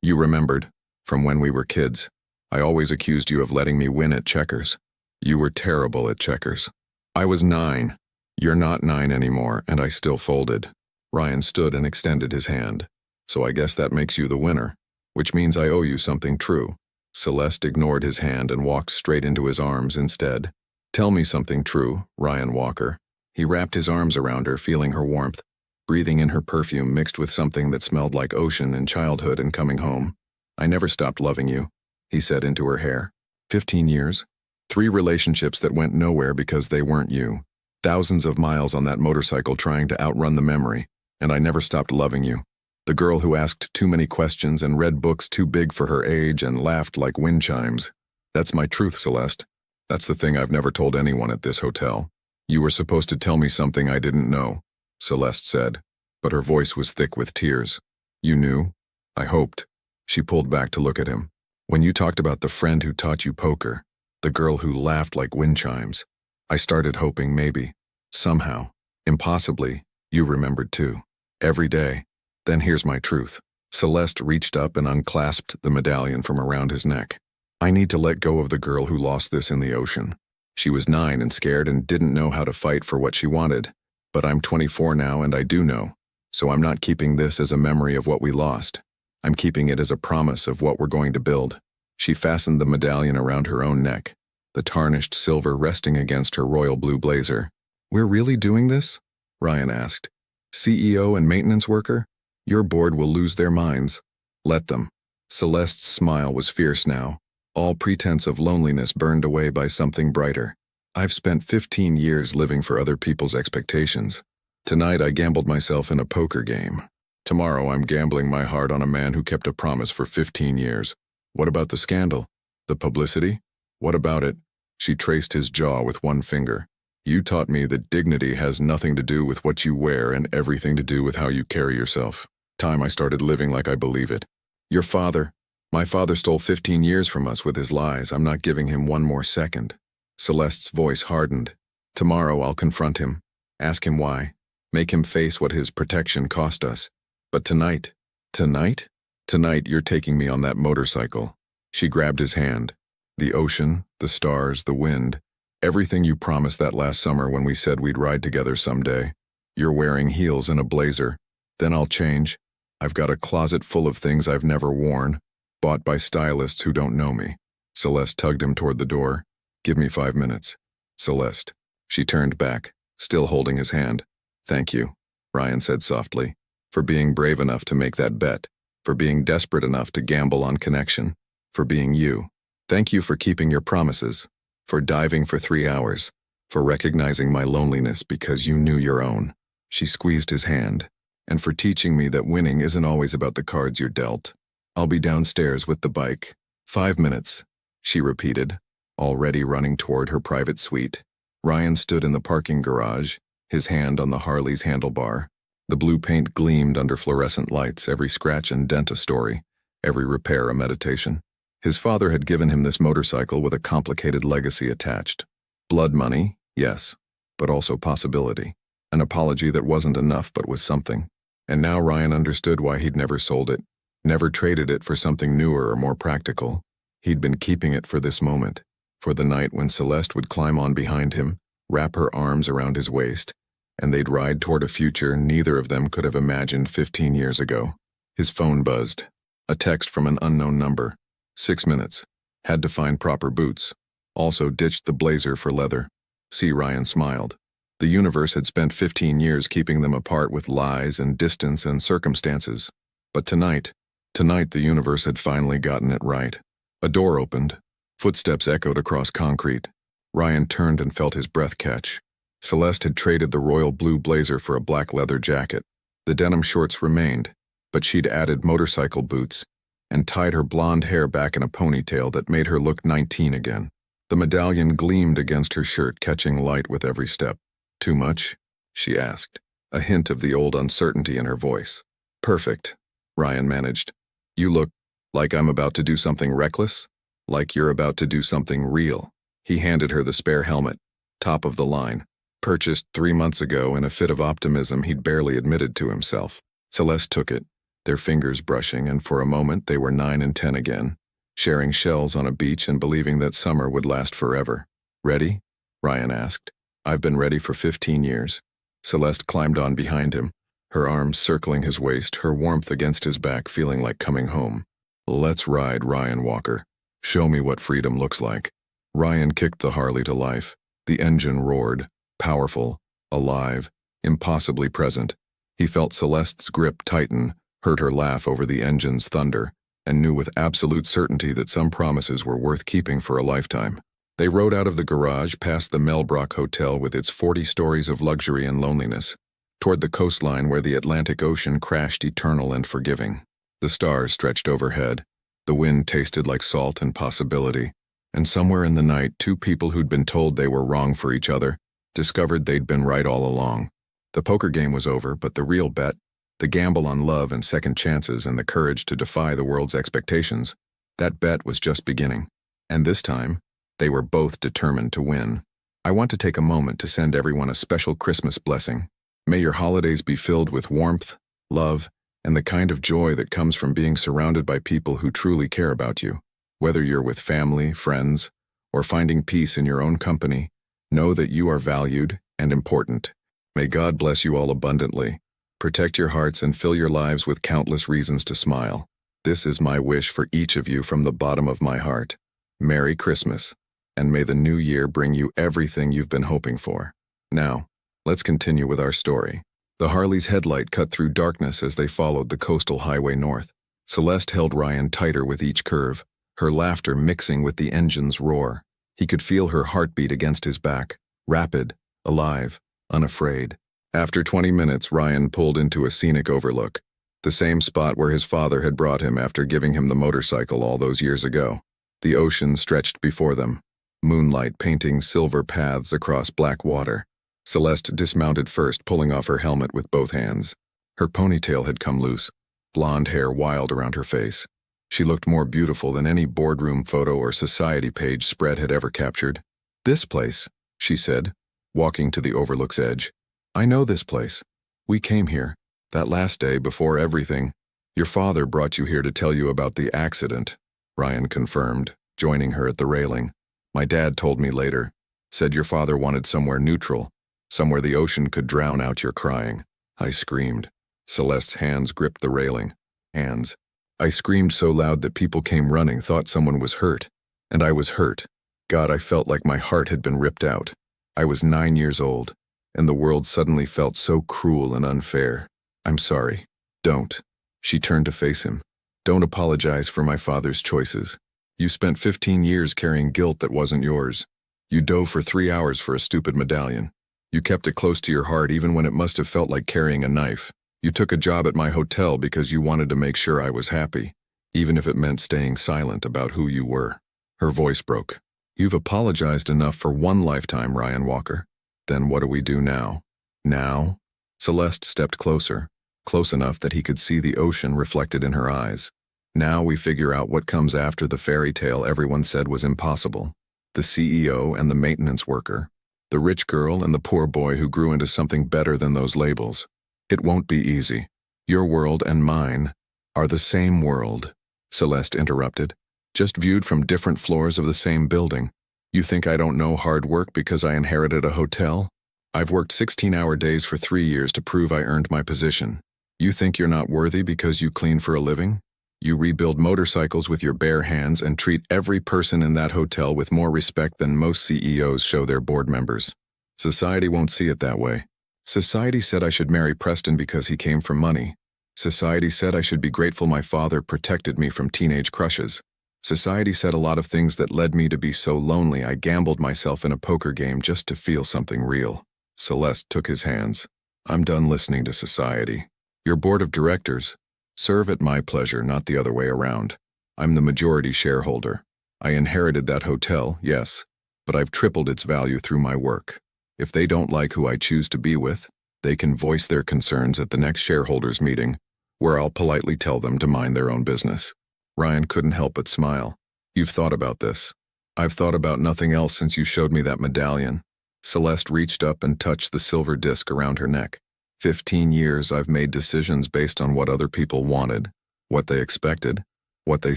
remembered, from when we were kids. I always accused you of letting me win at checkers. You were terrible at checkers. I was 9. You're not 9 anymore, and I still folded. Ryan stood and extended his hand. So I guess that makes you the winner, which means I owe you something true. Celeste ignored his hand and walked straight into his arms instead. Tell me something true, Ryan Walker. He wrapped his arms around her, feeling her warmth, breathing in her perfume mixed with something that smelled like ocean and childhood and coming home. I never stopped loving you, he said into her hair. 15 years. 3 relationships that went nowhere because they weren't you. Thousands of miles on that motorcycle trying to outrun the memory, and I never stopped loving you. The girl who asked too many questions and read books too big for her age and laughed like wind chimes. That's my truth, Celeste. That's the thing I've never told anyone at this hotel. You were supposed to tell me something I didn't know, Celeste said, but her voice was thick with tears. You knew? I hoped. She pulled back to look at him. When you talked about the friend who taught you poker, the girl who laughed like wind chimes, I started hoping maybe, somehow, impossibly, you remembered too. Every day. Then here's my truth. Celeste reached up and unclasped the medallion from around his neck. I need to let go of the girl who lost this in the ocean. She was 9 and scared and didn't know how to fight for what she wanted. But I'm 24 now and I do know. So I'm not keeping this as a memory of what we lost. I'm keeping it as a promise of what we're going to build. She fastened the medallion around her own neck, the tarnished silver resting against her royal blue blazer. We're really doing this? Ryan asked. CEO and maintenance worker? Your board will lose their minds. Let them. Celeste's smile was fierce now. All pretense of loneliness burned away by something brighter. I've spent 15 years living for other people's expectations. Tonight I gambled myself in a poker game. Tomorrow I'm gambling my heart on a man who kept a promise for 15 years. What about the scandal? The publicity? What about it? She traced his jaw with one finger. You taught me that dignity has nothing to do with what you wear and everything to do with how you carry yourself. Time I started living like I believe it. Your father. My father stole 15 years from us with his lies. I'm not giving him one more second. Celeste's voice hardened. Tomorrow I'll confront him. Ask him why. Make him face what his protection cost us. But tonight. Tonight? Tonight you're taking me on that motorcycle. She grabbed his hand. The ocean, the stars, the wind. Everything you promised that last summer when we said we'd ride together someday. You're wearing heels and a blazer. Then I'll change. I've got a closet full of things I've never worn, bought by stylists who don't know me. Celeste tugged him toward the door. Give me 5 minutes. Celeste. She turned back, still holding his hand. Thank you, Ryan said softly, for being brave enough to make that bet, for being desperate enough to gamble on connection, for being you. Thank you for keeping your promises, for diving for 3 hours, for recognizing my loneliness because you knew your own. She squeezed his hand, and for teaching me that winning isn't always about the cards you're dealt. I'll be downstairs with the bike. 5 minutes, she repeated, already running toward her private suite. Ryan stood in the parking garage, his hand on the Harley's handlebar. The blue paint gleamed under fluorescent lights, every scratch and dent a story, every repair a meditation. His father had given him this motorcycle with a complicated legacy attached. Blood money, yes, but also possibility. An apology that wasn't enough but was something. And now Ryan understood why he'd never sold it, never traded it for something newer or more practical. He'd been keeping it for this moment, for the night when Celeste would climb on behind him, wrap her arms around his waist, and they'd ride toward a future neither of them could have imagined 15 years ago. His phone buzzed. A text from an unknown number. 6 minutes. Had to find proper boots. Also ditched the blazer for leather. See, Ryan smiled. The universe had spent 15 years keeping them apart with lies and distance and circumstances. But tonight the universe had finally gotten it right. A door opened. Footsteps echoed across concrete. Ryan turned and felt his breath catch. Celeste had traded the royal blue blazer for a black leather jacket. The denim shorts remained, but she'd added motorcycle boots and tied her blonde hair back in a ponytail that made her look 19 again. The medallion gleamed against her shirt, catching light with every step. Too much? She asked, a hint of the old uncertainty in her voice. Perfect, Ryan managed. You look like I'm about to do something reckless, like you're about to do something real. He handed her the spare helmet, top of the line, purchased 3 months ago in a fit of optimism he'd barely admitted to himself. Celeste took it, their fingers brushing, and for a moment they were 9 and 10 again, sharing shells on a beach and believing that summer would last forever. Ready? Ryan asked. I've been ready for 15 years. Celeste climbed on behind him, her arms circling his waist, her warmth against his back feeling like coming home. Let's ride, Ryan Walker. Show me what freedom looks like. Ryan kicked the Harley to life. The engine roared, powerful, alive, impossibly present. He felt Celeste's grip tighten, heard her laugh over the engine's thunder, and knew with absolute certainty that some promises were worth keeping for a lifetime. They rode out of the garage past the Melbrook Hotel with its 40 stories of luxury and loneliness, toward the coastline where the Atlantic Ocean crashed eternal and forgiving. The stars stretched overhead, the wind tasted like salt and possibility, and somewhere in the night 2 people who'd been told they were wrong for each other discovered they'd been right all along. The poker game was over, but the real bet, the gamble on love and second chances and the courage to defy the world's expectations, that bet was just beginning. And this time, they were both determined to win. I want to take a moment to send everyone a special Christmas blessing. May your holidays be filled with warmth, love, and the kind of joy that comes from being surrounded by people who truly care about you. Whether you're with family, friends, or finding peace in your own company, know that you are valued and important. May God bless you all abundantly, protect your hearts, and fill your lives with countless reasons to smile. This is my wish for each of you from the bottom of my heart. Merry Christmas, and may the new year bring you everything you've been hoping for. Now, let's continue with our story. The Harley's headlight cut through darkness as they followed the coastal highway north. Celeste held Ryan tighter with each curve, her laughter mixing with the engine's roar. He could feel her heartbeat against his back, rapid, alive, unafraid. After 20 minutes, Ryan pulled into a scenic overlook, the same spot where his father had brought him after giving him the motorcycle all those years ago. The ocean stretched before them, moonlight painting silver paths across black water. Celeste dismounted first, pulling off her helmet with both hands. Her ponytail had come loose, blonde hair wild around her face. She looked more beautiful than any boardroom photo or society page spread had ever captured. This place, she said, walking to the overlook's edge. I know this place. We came here, that last day before everything. Your father brought you here to tell you about the accident, Ryan confirmed, joining her at the railing. My dad told me later, said your father wanted somewhere neutral, somewhere the ocean could drown out your crying. I screamed. Celeste's hands gripped the railing. Hands. I screamed so loud that people came running, thought someone was hurt. And I was hurt. God, I felt like my heart had been ripped out. I was 9 years old, and the world suddenly felt so cruel and unfair. I'm sorry. Don't. She turned to face him. Don't apologize for my father's choices. You spent 15 years carrying guilt that wasn't yours. You dove for 3 hours for a stupid medallion. You kept it close to your heart even when it must have felt like carrying a knife. You took a job at my hotel because you wanted to make sure I was happy, even if it meant staying silent about who you were. Her voice broke. You've apologized enough for one lifetime, Ryan Walker. Then what do we do now? Now? Celeste stepped closer, close enough that he could see the ocean reflected in her eyes. Now we figure out what comes after the fairy tale everyone said was impossible. The CEO and the maintenance worker. The rich girl and the poor boy who grew into something better than those labels. It won't be easy. Your world and mine are the same world, Celeste interrupted, just viewed from different floors of the same building. You think I don't know hard work because I inherited a hotel? I've worked 16-hour days for 3 years to prove I earned my position. You think you're not worthy because you clean for a living? You rebuild motorcycles with your bare hands and treat every person in that hotel with more respect than most CEOs show their board members. Society won't see it that way. Society said I should marry Preston because he came from money. Society said I should be grateful my father protected me from teenage crushes. Society said a lot of things that led me to be so lonely I gambled myself in a poker game just to feel something real. Celeste took his hands. I'm done listening to society. Your board of directors serve at my pleasure, not the other way around. I'm the majority shareholder. I inherited that hotel, yes, but I've tripled its value through my work. If they don't like who I choose to be with, they can voice their concerns at the next shareholders meeting, where I'll politely tell them to mind their own business. Ryan couldn't help but smile. You've thought about this. I've thought about nothing else since you showed me that medallion. Celeste reached up and touched the silver disc around her neck. 15 years I've made decisions based on what other people wanted, what they expected, what they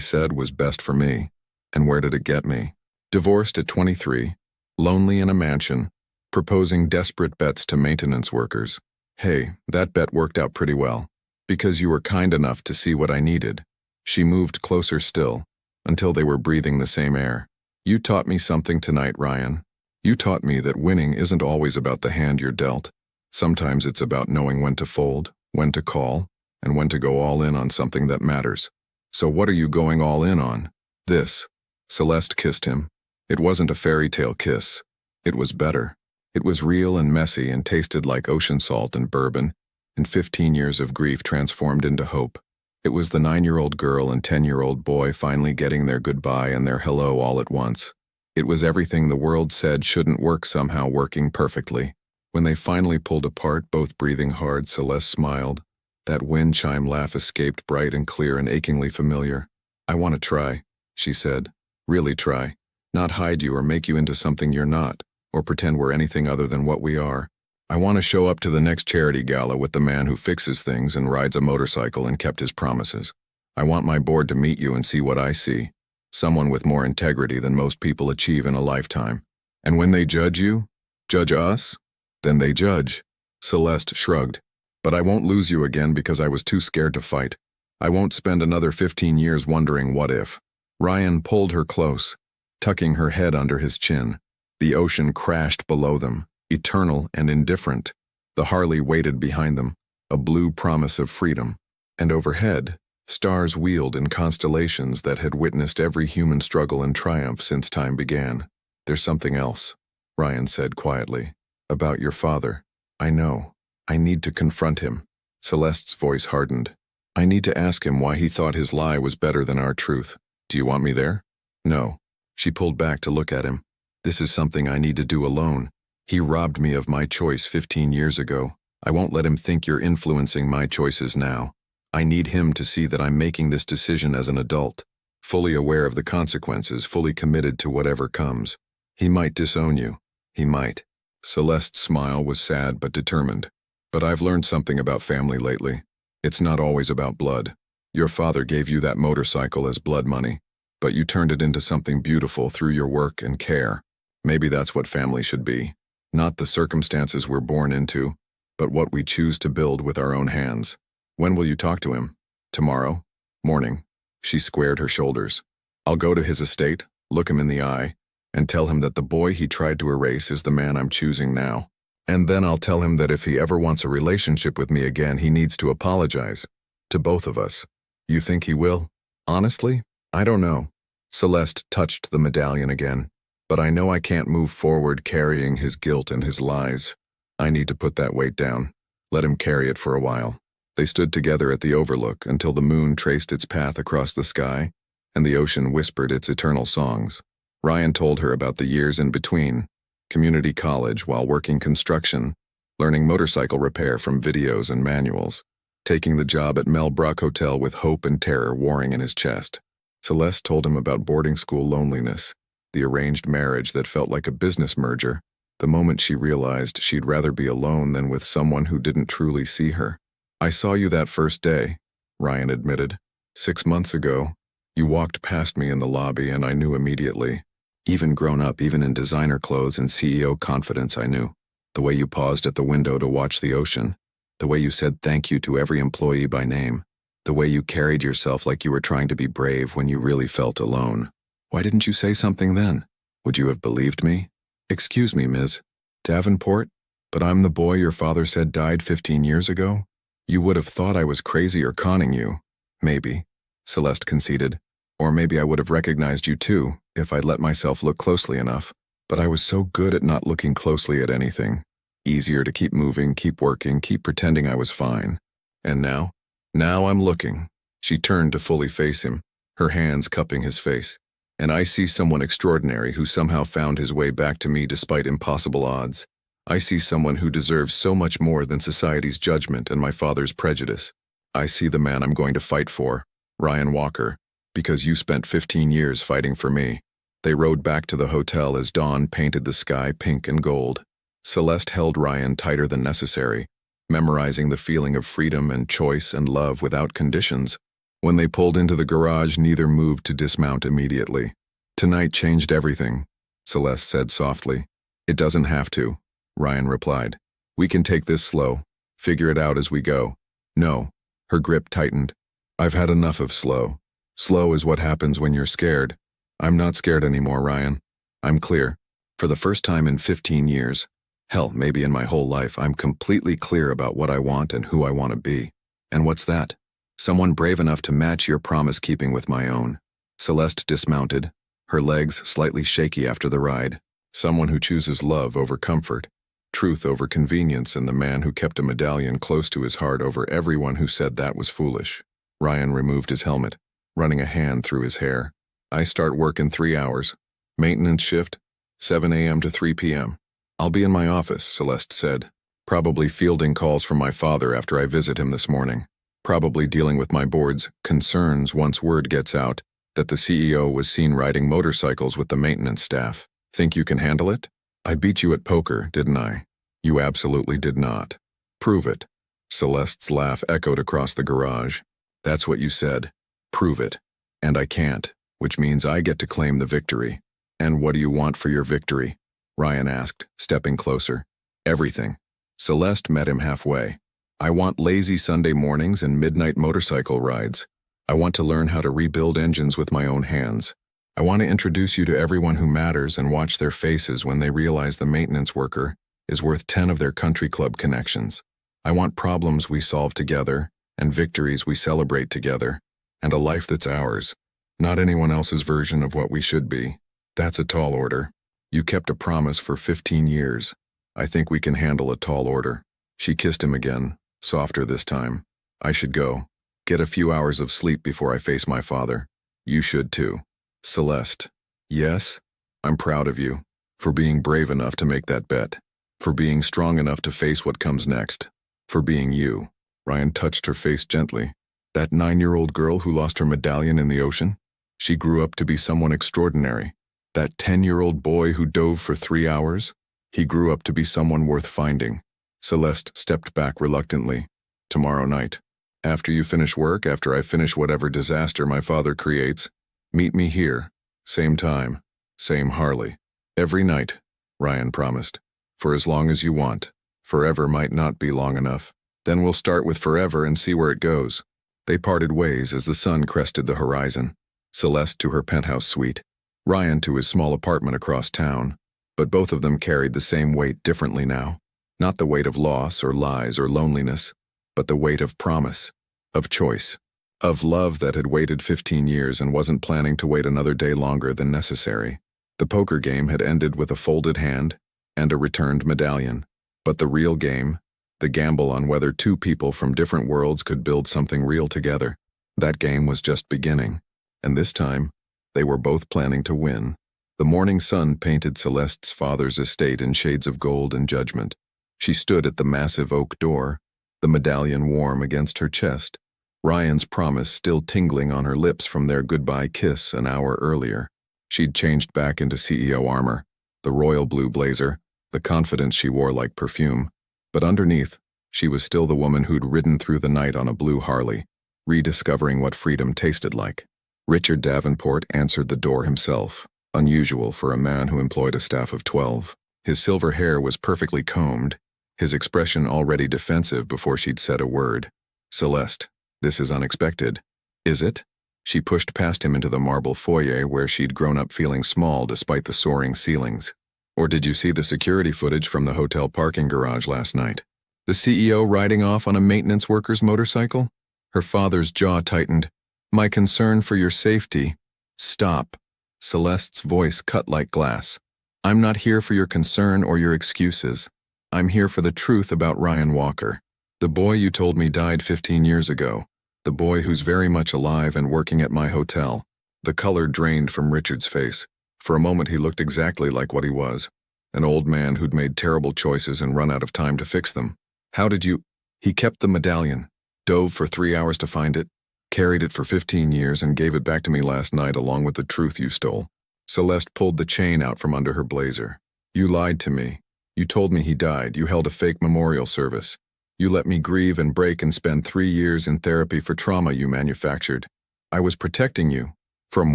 said was best for me. And where did it get me? Divorced at 23, lonely in a mansion, proposing desperate bets to maintenance workers. Hey, that bet worked out pretty well. Because you were kind enough to see what I needed. She moved closer still, until they were breathing the same air. You taught me something tonight, Ryan. You taught me that winning isn't always about the hand you're dealt. Sometimes it's about knowing when to fold, when to call, and when to go all in on something that matters. So what are you going all in on? This. Celeste kissed him. It wasn't a fairy tale kiss. It was better. It was real and messy and tasted like ocean salt and bourbon, and 15 years of grief transformed into hope. It was the 9-year-old girl and 10-year-old boy finally getting their goodbye and their hello all at once. It was everything the world said shouldn't work somehow working perfectly. When they finally pulled apart, both breathing hard, Celeste smiled. That wind chime laugh escaped bright and clear and achingly familiar. I want to try, she said. Really try. Not hide you or make you into something you're not, or pretend we're anything other than what we are. I want to show up to the next charity gala with the man who fixes things and rides a motorcycle and kept his promises. I want my board to meet you and see what I see. Someone with more integrity than most people achieve in a lifetime. And when they judge you, judge us, then they judge. Celeste shrugged. But I won't lose you again because I was too scared to fight. I won't spend another 15 years wondering what if. Ryan pulled her close, tucking her head under his chin. The ocean crashed below them, eternal and indifferent. The Harley waited behind them, a blue promise of freedom. And overhead, stars wheeled in constellations that had witnessed every human struggle and triumph since time began. There's something else, Ryan said quietly. About your father. I know. I need to confront him. Celeste's voice hardened. I need to ask him why he thought his lie was better than our truth. Do you want me there? No. She pulled back to look at him. This is something I need to do alone. He robbed me of my choice 15 years ago. I won't let him think you're influencing my choices now. I need him to see that I'm making this decision as an adult, fully aware of the consequences, fully committed to whatever comes. He might disown you. He might. Celeste's smile was sad but determined. But I've learned something about family lately. It's not always about blood. Your father gave you that motorcycle as blood money, but you turned it into something beautiful through your work and care. Maybe that's what family should be. Not the circumstances we're born into, but what we choose to build with our own hands. When will you talk to him? Tomorrow? Morning. She squared her shoulders. I'll go to his estate, look him in the eye, and tell him that the boy he tried to erase is the man I'm choosing now. And then I'll tell him that if he ever wants a relationship with me again, he needs to apologize. To both of us. You think he will? Honestly, I don't know. Celeste touched the medallion again. But I know I can't move forward carrying his guilt and his lies. I need to put that weight down. Let him carry it for a while. They stood together at the overlook until the moon traced its path across the sky and the ocean whispered its eternal songs. Ryan told her about the years in between, community college while working construction, learning motorcycle repair from videos and manuals, taking the job at Mel Brook Hotel with hope and terror warring in his chest. Celeste told him about boarding school loneliness, the arranged marriage that felt like a business merger, the moment she realized she'd rather be alone than with someone who didn't truly see her. I saw you that first day, Ryan admitted. 6 months ago, you walked past me in the lobby and I knew immediately. Even grown up, even in designer clothes and CEO confidence, I knew. The way you paused at the window to watch the ocean. The way you said thank you to every employee by name. The way you carried yourself like you were trying to be brave when you really felt alone. Why didn't you say something then? Would you have believed me? Excuse me, Ms. Davenport, but I'm the boy your father said died 15 years ago? You would have thought I was crazy or conning you. Maybe, Celeste conceded. Or maybe I would have recognized you too, if I'd let myself look closely enough. But I was so good at not looking closely at anything. Easier to keep moving, keep working, keep pretending I was fine. And now? Now I'm looking. She turned to fully face him, her hands cupping his face. And I see someone extraordinary who somehow found his way back to me despite impossible odds. I see someone who deserves so much more than society's judgment and my father's prejudice. I see the man I'm going to fight for, Ryan Walker, because you spent 15 years fighting for me. They rode back to the hotel as dawn painted the sky pink and gold. Celeste held Ryan tighter than necessary, memorizing the feeling of freedom and choice and love without conditions. When they pulled into the garage, neither moved to dismount immediately. Tonight changed everything, Celeste said softly. It doesn't have to, Ryan replied. We can take this slow, figure it out as we go. No, her grip tightened. I've had enough of slow. Slow is what happens when you're scared. I'm not scared anymore, Ryan. I'm clear. For the first time in 15 years, hell, maybe in my whole life, I'm completely clear about what I want and who I want to be. And what's that? Someone brave enough to match your promise-keeping with my own. Celeste dismounted, her legs slightly shaky after the ride. Someone who chooses love over comfort, truth over convenience, and the man who kept a medallion close to his heart over everyone who said that was foolish. Ryan removed his helmet, running a hand through his hair. I start work in 3 hours. Maintenance shift, 7 a.m. to 3 p.m. I'll be in my office, Celeste said. Probably fielding calls from my father after I visit him this morning. Probably dealing with my board's concerns once word gets out that the CEO was seen riding motorcycles with the maintenance staff. Think you can handle it? I beat you at poker, didn't I? You absolutely did not. Prove it. Celeste's laugh echoed across the garage. That's what you said. Prove it. And I can't, which means I get to claim the victory. And what do you want for your victory? Ryan asked, stepping closer. Everything. Celeste met him halfway. I want lazy Sunday mornings and midnight motorcycle rides. I want to learn how to rebuild engines with my own hands. I want to introduce you to everyone who matters and watch their faces when they realize the maintenance worker is worth 10 of their country club connections. I want problems we solve together and victories we celebrate together, and a life that's ours, not anyone else's version of what we should be. That's a tall order. You kept a promise for 15 years. I think we can handle a tall order. She kissed him again, softer this time. I should go. Get a few hours of sleep before I face my father. You should too. Celeste. Yes? I'm proud of you. For being brave enough to make that bet. For being strong enough to face what comes next. For being you. Ryan touched her face gently. That 9-year-old girl who lost her medallion in the ocean? She grew up to be someone extraordinary. That 10-year-old boy who dove for 3 hours? He grew up to be someone worth finding. Celeste stepped back reluctantly. Tomorrow night. After you finish work, after I finish whatever disaster my father creates, meet me here. Same time. Same Harley. Every night, Ryan promised. For as long as you want. Forever might not be long enough. Then we'll start with forever and see where it goes. They parted ways as the sun crested the horizon. Celeste to her penthouse suite. Ryan to his small apartment across town, but both of them carried the same weight differently now. Not the weight of loss or lies or loneliness, but the weight of promise, of choice, of love that had waited 15 years and wasn't planning to wait another day longer than necessary. The poker game had ended with a folded hand and a returned medallion, but the real game, the gamble on whether two people from different worlds could build something real together, that game was just beginning, and this time, they were both planning to win. The morning sun painted Celeste's father's estate in shades of gold and judgment. She stood at the massive oak door, the medallion warm against her chest, Ryan's promise still tingling on her lips from their goodbye kiss an hour earlier. She'd changed back into CEO armor, the royal blue blazer, the confidence she wore like perfume. But underneath, she was still the woman who'd ridden through the night on a blue Harley, rediscovering what freedom tasted like. Richard Davenport answered the door himself, unusual for a man who employed a staff of 12. His silver hair was perfectly combed, his expression already defensive before she'd said a word. "Celeste, this is unexpected." "Is it?" She pushed past him into the marble foyer where she'd grown up feeling small despite the soaring ceilings. "Or did you see the security footage from the hotel parking garage last night? The CEO riding off on a maintenance worker's motorcycle?" Her father's jaw tightened. "My concern for your safety." "Stop." Celeste's voice cut like glass. "I'm not here for your concern or your excuses. I'm here for the truth about Ryan Walker. The boy you told me died 15 years ago. The boy who's very much alive and working at my hotel." The color drained from Richard's face. For a moment he looked exactly like what he was, an old man who'd made terrible choices and run out of time to fix them. "How did you—" "He kept the medallion, dove for 3 hours to find it, carried it for 15 years and gave it back to me last night along with the truth you stole." Celeste pulled the chain out from under her blazer. "You lied to me. You told me he died. You held a fake memorial service. You let me grieve and break and spend 3 years in therapy for trauma you manufactured. I was protecting you." "From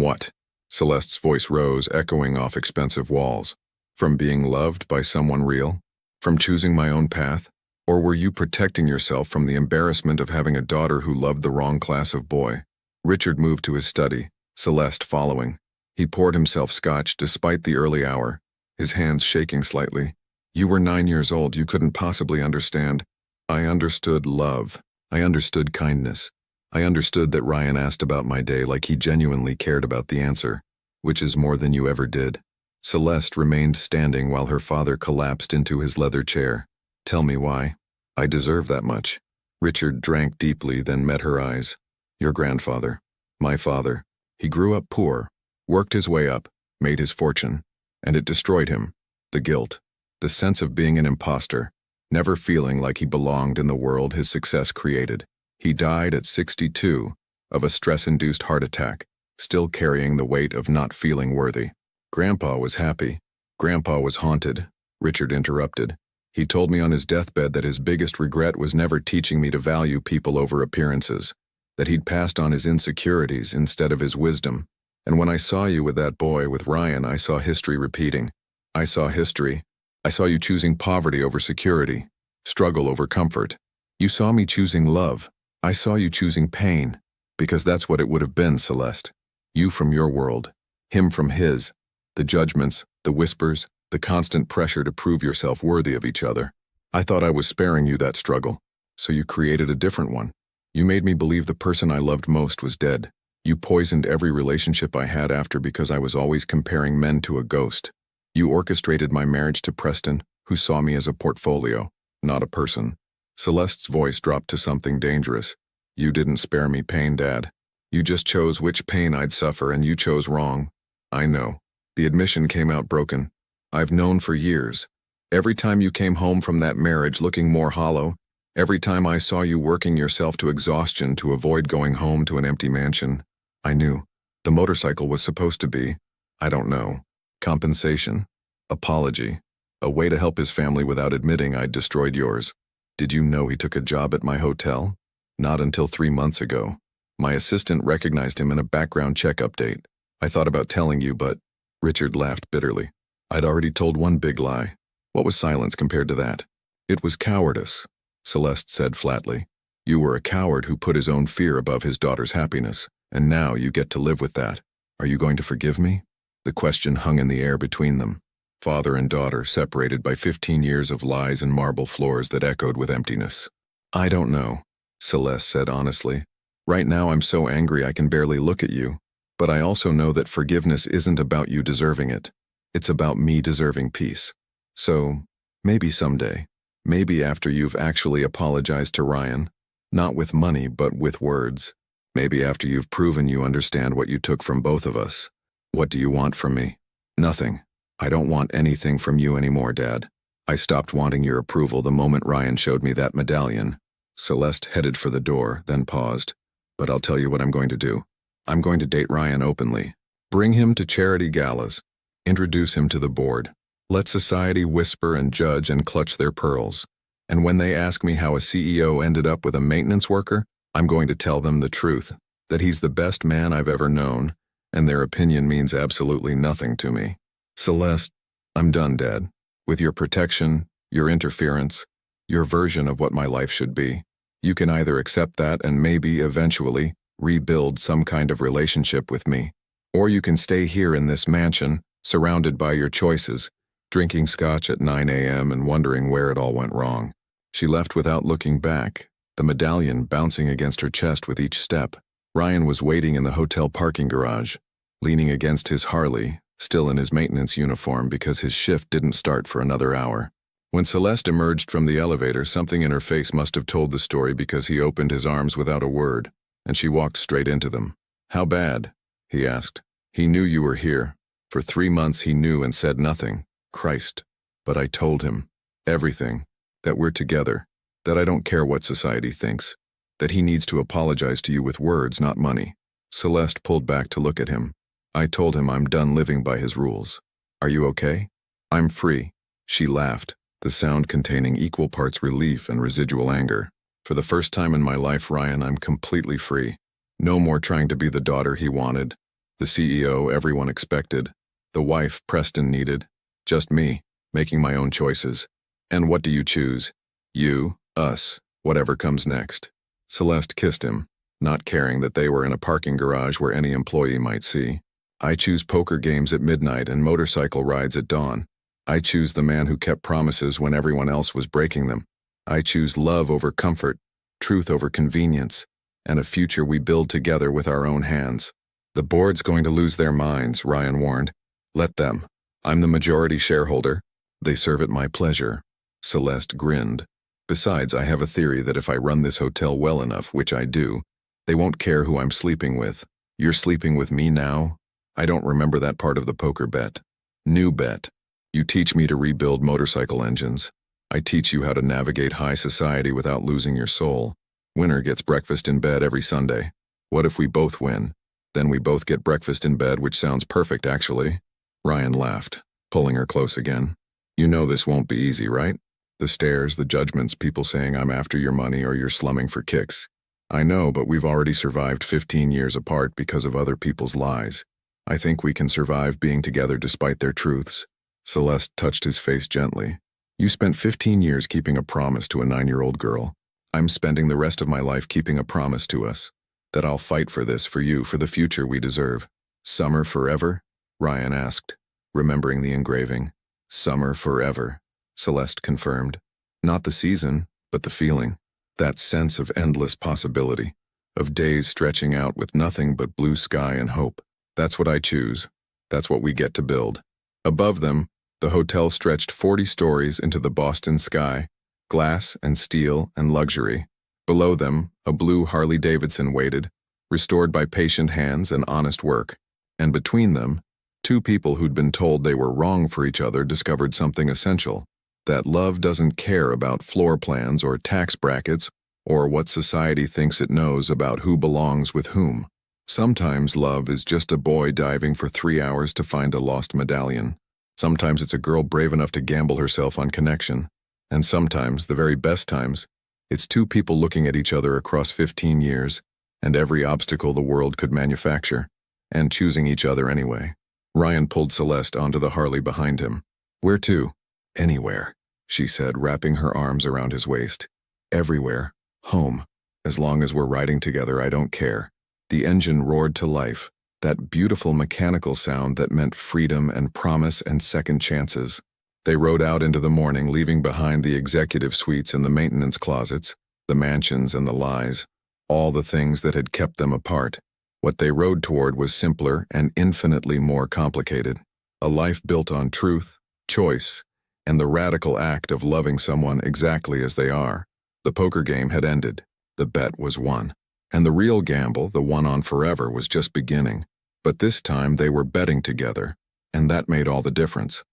what?" Celeste's voice rose, echoing off expensive walls. "From being loved by someone real? From choosing my own path? Or were you protecting yourself from the embarrassment of having a daughter who loved the wrong class of boy?" Richard moved to his study, Celeste following. He poured himself scotch despite the early hour, his hands shaking slightly. "You were 9 years old. You couldn't possibly understand." "I understood love. I understood kindness. I understood that Ryan asked about my day like he genuinely cared about the answer, which is more than you ever did." Celeste remained standing while her father collapsed into his leather chair. "Tell me why." "I deserve that much." Richard drank deeply, then met her eyes. "Your grandfather. My father. He grew up poor, worked his way up, made his fortune, and it destroyed him. The guilt, the sense of being an imposter, never feeling like he belonged in the world his success created. He died at 62 of a stress-induced heart attack, still carrying the weight of not feeling worthy. Grandpa was happy. Grandpa was haunted," Richard interrupted. "He told me on his deathbed that his biggest regret was never teaching me to value people over appearances, that he'd passed on his insecurities instead of his wisdom. And when I saw you with that boy, with Ryan, I saw history repeating. I saw history. I saw you choosing poverty over security, struggle over comfort. You saw me choosing love. I saw you choosing pain, because that's what it would have been, Celeste. You from your world, him from his. The judgments, the whispers, the constant pressure to prove yourself worthy of each other. I thought I was sparing you that struggle, so you created a different one. You made me believe the person I loved most was dead. You poisoned every relationship I had after because I was always comparing men to a ghost. You orchestrated my marriage to Preston, who saw me as a portfolio, not a person." Celeste's voice dropped to something dangerous. "You didn't spare me pain, Dad. You just chose which pain I'd suffer, and you chose wrong. I know. The admission came out broken. I've known for years. Every time you came home from that marriage looking more hollow, every time I saw you working yourself to exhaustion to avoid going home to an empty mansion, I knew. The motorcycle was supposed to be, I don't know, compensation, apology, a way to help his family without admitting I'd destroyed yours. Did you know he took a job at my hotel? Not until 3 months ago. My assistant recognized him in a background check update. I thought about telling you, but..." Richard laughed bitterly. "I'd already told one big lie. What was silence compared to that?" "It was cowardice," Celeste said flatly. "You were a coward who put his own fear above his daughter's happiness, and now you get to live with that. Are you going to forgive me?" The question hung in the air between them. Father and daughter, separated by 15 years of lies and marble floors that echoed with emptiness. I don't know, Celeste said honestly. Right now I'm so angry I can barely look at you. But I also know that forgiveness isn't about you deserving it. It's about me deserving peace. So, maybe someday. Maybe after you've actually apologized to Ryan. Not with money, but with words. Maybe after you've proven you understand what you took from both of us. What do you want from me? Nothing. I don't want anything from you anymore, Dad. I stopped wanting your approval the moment Ryan showed me that medallion. Celeste headed for the door, then paused. But I'll tell you what I'm going to do. I'm going to date Ryan openly. Bring him to charity galas. Introduce him to the board. Let society whisper and judge and clutch their pearls. And when they ask me how a CEO ended up with a maintenance worker, I'm going to tell them the truth, that he's the best man I've ever known, and their opinion means absolutely nothing to me. Celeste, I'm done, Dad. With your protection, your interference, your version of what my life should be. You can either accept that and maybe, eventually, rebuild some kind of relationship with me, or you can stay here in this mansion, surrounded by your choices, drinking scotch at 9 a.m. and wondering where it all went wrong. She left without looking back, the medallion bouncing against her chest with each step. Ryan was waiting in the hotel parking garage, leaning against his Harley, still in his maintenance uniform because his shift didn't start for another hour. When Celeste emerged from the elevator, something in her face must have told the story because he opened his arms without a word, and she walked straight into them. How bad? He asked. He knew you were here. For 3 months he knew and said nothing. Christ. But I told him. Everything. That we're together. That I don't care what society thinks. That he needs to apologize to you with words, not money. Celeste pulled back to look at him. I told him I'm done living by his rules. Are you okay? I'm free. She laughed, the sound containing equal parts relief and residual anger. For the first time in my life, Ryan, I'm completely free. No more trying to be the daughter he wanted, the CEO everyone expected, the wife Preston needed. Just me, making my own choices. And what do you choose? You, us, whatever comes next. Celeste kissed him, not caring that they were in a parking garage where any employee might see. I choose poker games at midnight and motorcycle rides at dawn. I choose the man who kept promises when everyone else was breaking them. I choose love over comfort, truth over convenience, and a future we build together with our own hands. The board's going to lose their minds, Ryan warned. Let them. I'm the majority shareholder. They serve at my pleasure. Celeste grinned. Besides, I have a theory that if I run this hotel well enough, which I do, they won't care who I'm sleeping with. You're sleeping with me now? I don't remember that part of the poker bet. New bet. You teach me to rebuild motorcycle engines. I teach you how to navigate high society without losing your soul. Winner gets breakfast in bed every Sunday. What if we both win? Then we both get breakfast in bed, which sounds perfect, actually. Ryan laughed, pulling her close again. You know this won't be easy, right? The stares, the judgments, people saying I'm after your money or you're slumming for kicks. I know, but we've already survived 15 years apart because of other people's lies. I think we can survive being together despite their truths. Celeste touched his face gently. You spent 15 years keeping a promise to a 9-year-old girl. I'm spending the rest of my life keeping a promise to us. That I'll fight for this, for you, for the future we deserve. Summer forever? Ryan asked, remembering the engraving. Summer forever, Celeste confirmed. Not the season, but the feeling. That sense of endless possibility. Of days stretching out with nothing but blue sky and hope. That's what I choose. That's what we get to build. Above them, the hotel stretched 40 stories into the Boston sky. Glass and steel and luxury. Below them, a blue Harley-Davidson waited, restored by patient hands and honest work. And between them, 2 people who'd been told they were wrong for each other discovered something essential. That love doesn't care about floor plans or tax brackets or what society thinks it knows about who belongs with whom. Sometimes love is just a boy diving for 3 hours to find a lost medallion. Sometimes it's a girl brave enough to gamble herself on connection. And sometimes, the very best times, it's 2 people looking at each other across 15 years and every obstacle the world could manufacture, and choosing each other anyway. Ryan pulled Celeste onto the Harley behind him. Where to? Anywhere, she said, wrapping her arms around his waist. Everywhere. Home. As long as we're riding together, I don't care. The engine roared to life, that beautiful mechanical sound that meant freedom and promise and second chances. They rode out into the morning, leaving behind the executive suites and the maintenance closets, the mansions and the lies, all the things that had kept them apart. What they rode toward was simpler and infinitely more complicated. A life built on truth, choice, and the radical act of loving someone exactly as they are. The poker game had ended. The bet was won. And the real gamble, the one on forever, was just beginning. But this time they were betting together, and that made all the difference.